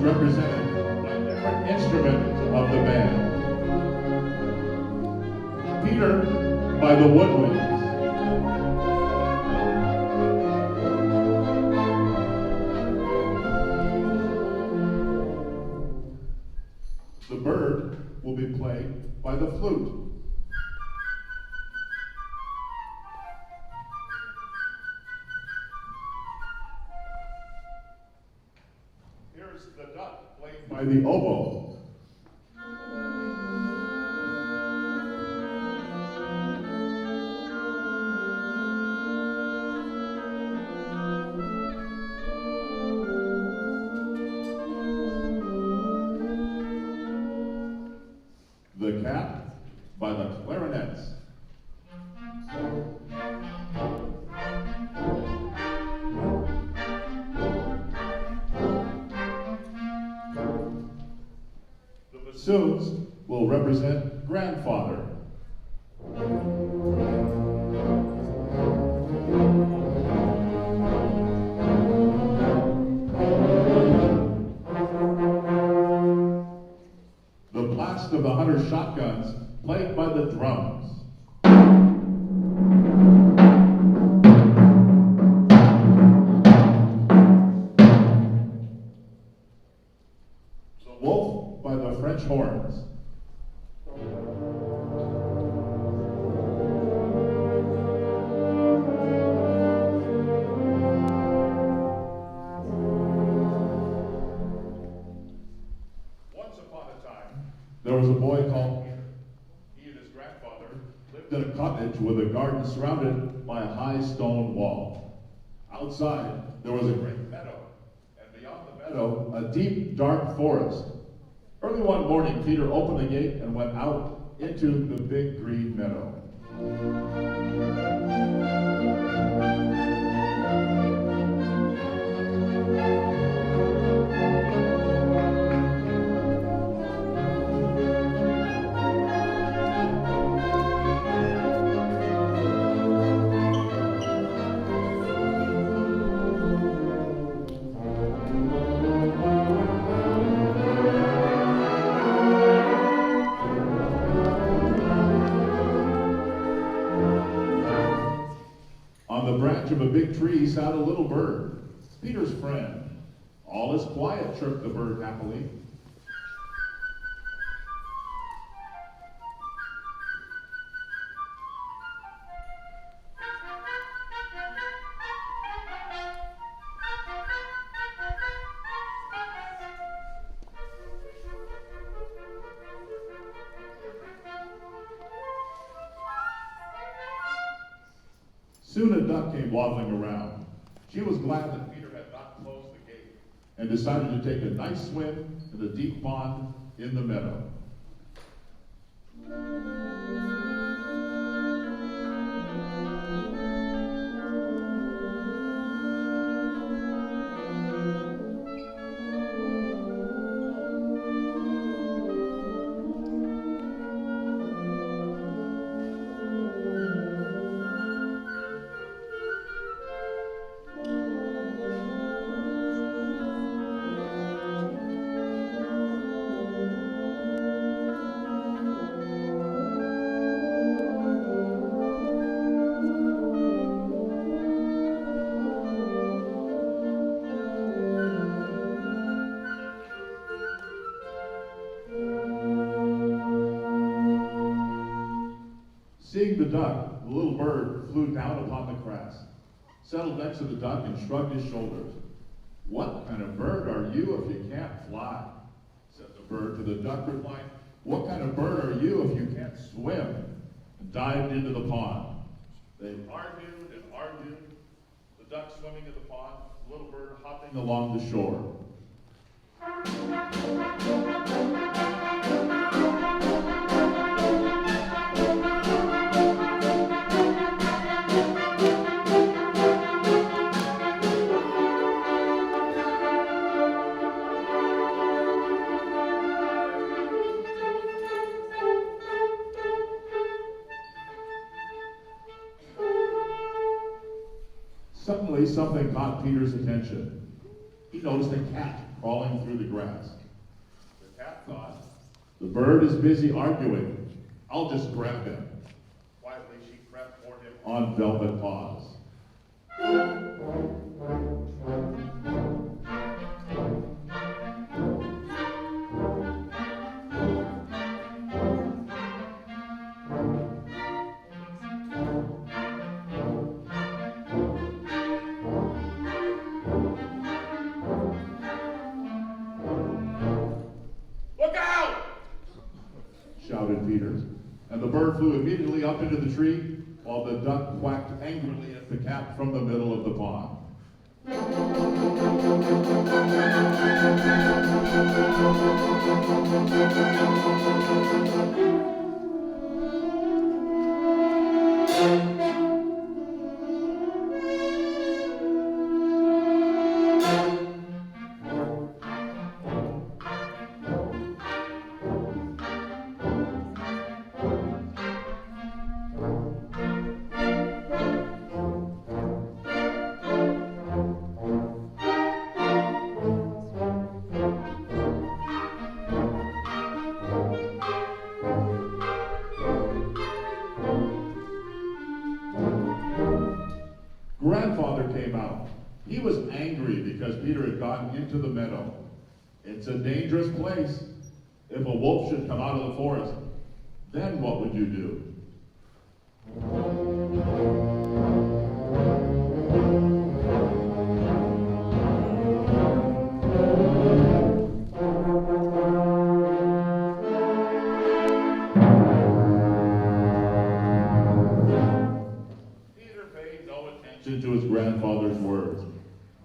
represented by different instruments of the band. Peter by the woodwinds. The bird will be played by the flute. Here's the duck played by the oboe. The cat by the clarinets. The bassoons will represent grandfather. The blast of the 100 shotguns played by the drums. The wolf by the French horns. Once upon a time, there was a boy called Peter. He and his grandfather lived in a cottage with a garden surrounded by a high stone wall. Outside, there was a great meadow, and beyond the meadow, a deep, dark forest. Early one morning, Peter opened the gate and went out into the big green meadow. On the branch of a big tree sat a little bird, Peter's friend. All is quiet, chirped the bird happily. Soon a duck came waddling around. She was glad that Peter had not closed the gate and decided to take a nice swim in the deep pond in the meadow. Seeing the duck, the little bird flew down upon the grass, settled next to the duck and shrugged his shoulders. "What kind of bird are you if you can't fly?" said the bird to the duck, replying, "What kind of bird are you if you can't swim?" and dived into the pond. They argued and argued, the duck swimming in the pond, the little bird hopping along the shore. Suddenly, something caught Peter's attention. He noticed a cat crawling through the grass. The cat thought, the bird is busy arguing. I'll just grab him. Quietly, she crept toward him on velvet paws. Shouted Peter, and the bird flew immediately up into the tree, while the duck quacked angrily at the cat from the middle of the pond. Grandfather came out. He was angry because Peter had gotten into the meadow. It's a dangerous place. If a wolf should come out of the forest, then what would you do? To his grandfather's words.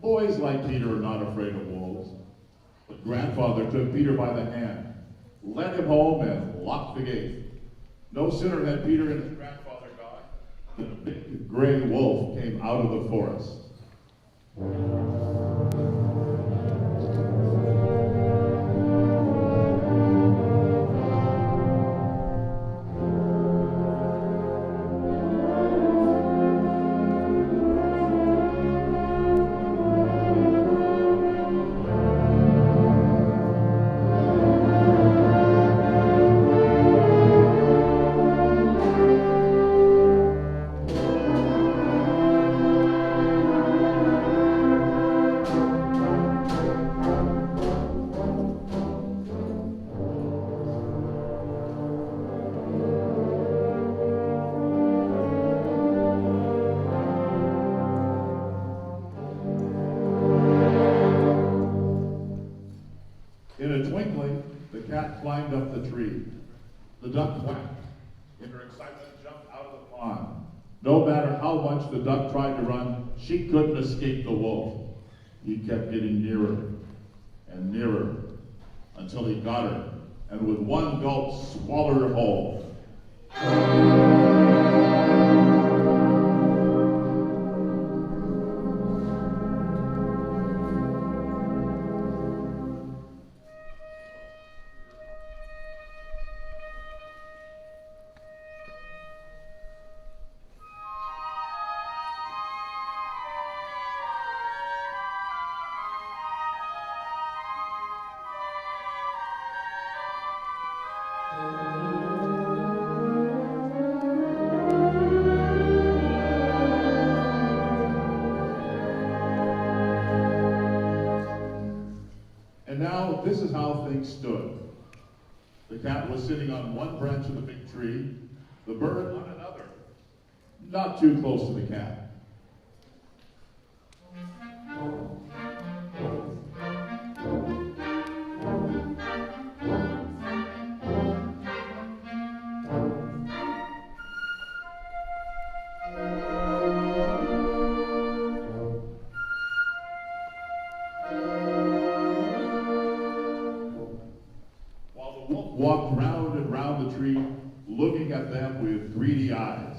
Boys like Peter are not afraid of wolves. But grandfather took Peter by the hand, led him home, and locked the gate. No sooner had Peter and his grandfather gone than a big gray wolf came out of the forest. In a twinkling, the cat climbed up the tree. The duck quacked. In her excitement, jumped out of the pond. No matter how much the duck tried to run, she couldn't escape the wolf. He kept getting nearer and nearer until he got her, and with one gulp swallowed her whole. And now, this is how things stood. The cat was sitting on one branch of the big tree, the bird on another, not too close to the cat. Walked round and round the tree, looking at them with greedy eyes.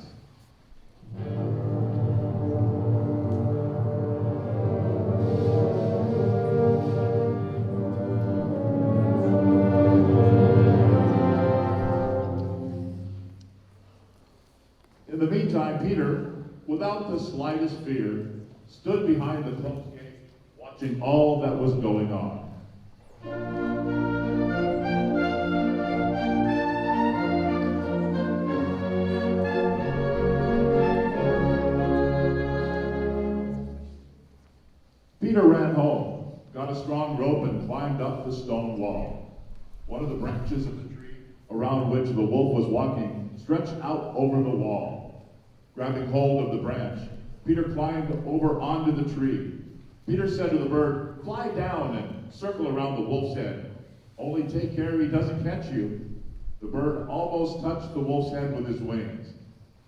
In the meantime, Peter, without the slightest fear, stood behind the closed gate, watching all that was going on. Peter ran home, got a strong rope, and climbed up the stone wall. One of the branches of the tree around which the wolf was walking stretched out over the wall. Grabbing hold of the branch, Peter climbed over onto the tree. Peter said to the bird, "Fly down and circle around the wolf's head. Only take care he doesn't catch you." The bird almost touched the wolf's head with his wings,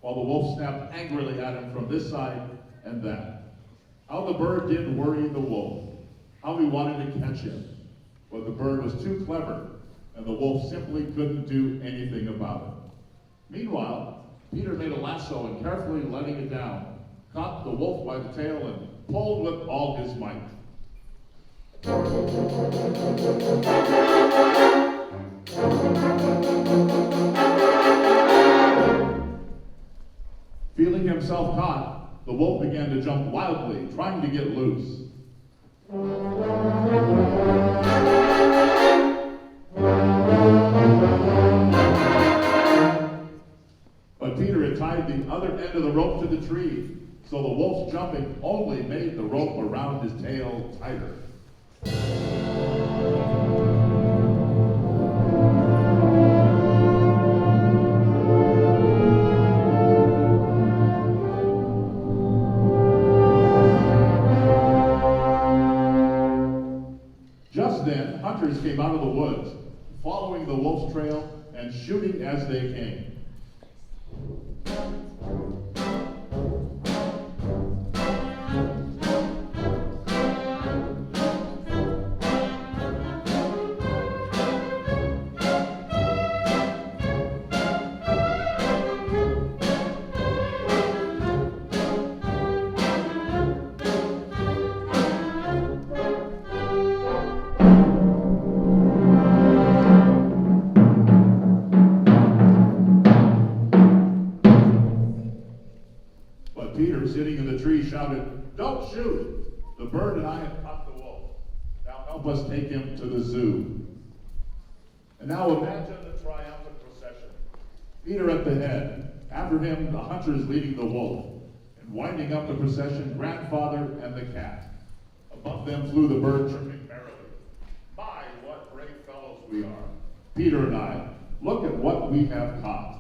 while the wolf snapped angrily at him from this side and that. How the bird did worry the wolf, how he wanted to catch him. But the bird was too clever, and the wolf simply couldn't do anything about it. Meanwhile, Peter made a lasso and, carefully letting it down, caught the wolf by the tail and pulled with all his might. Feeling himself caught, the wolf began to jump wildly, trying to get loose. But Peter had tied the other end of the rope to the tree, so the wolf's jumping only made the rope around his tail tighter. Just then, hunters came out of the woods, following the wolf's trail and shooting as they came. Peter, sitting in the tree, shouted, "Don't shoot! The bird and I have caught the wolf. Now help us take him to the zoo." And now imagine the triumphant procession. Peter at the head, after him the hunters leading the wolf, and winding up the procession, grandfather and the cat. Above them flew the bird, chirping merrily. My, what brave fellows we are. Peter and I, look at what we have caught.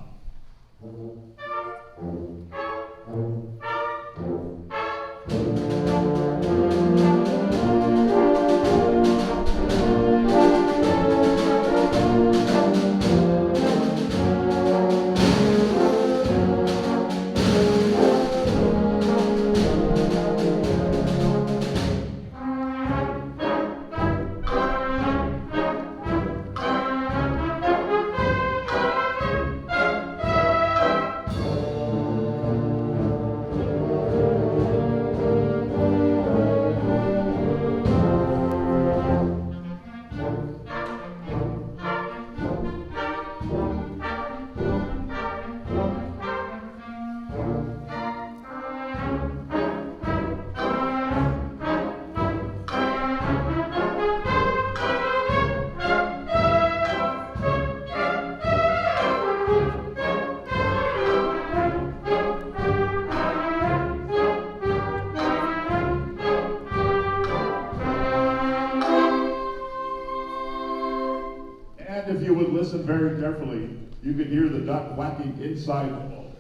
And if you would listen very carefully, you could hear the duck quacking inside the wolf,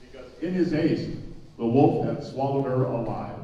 because in his haste, the wolf had swallowed her alive.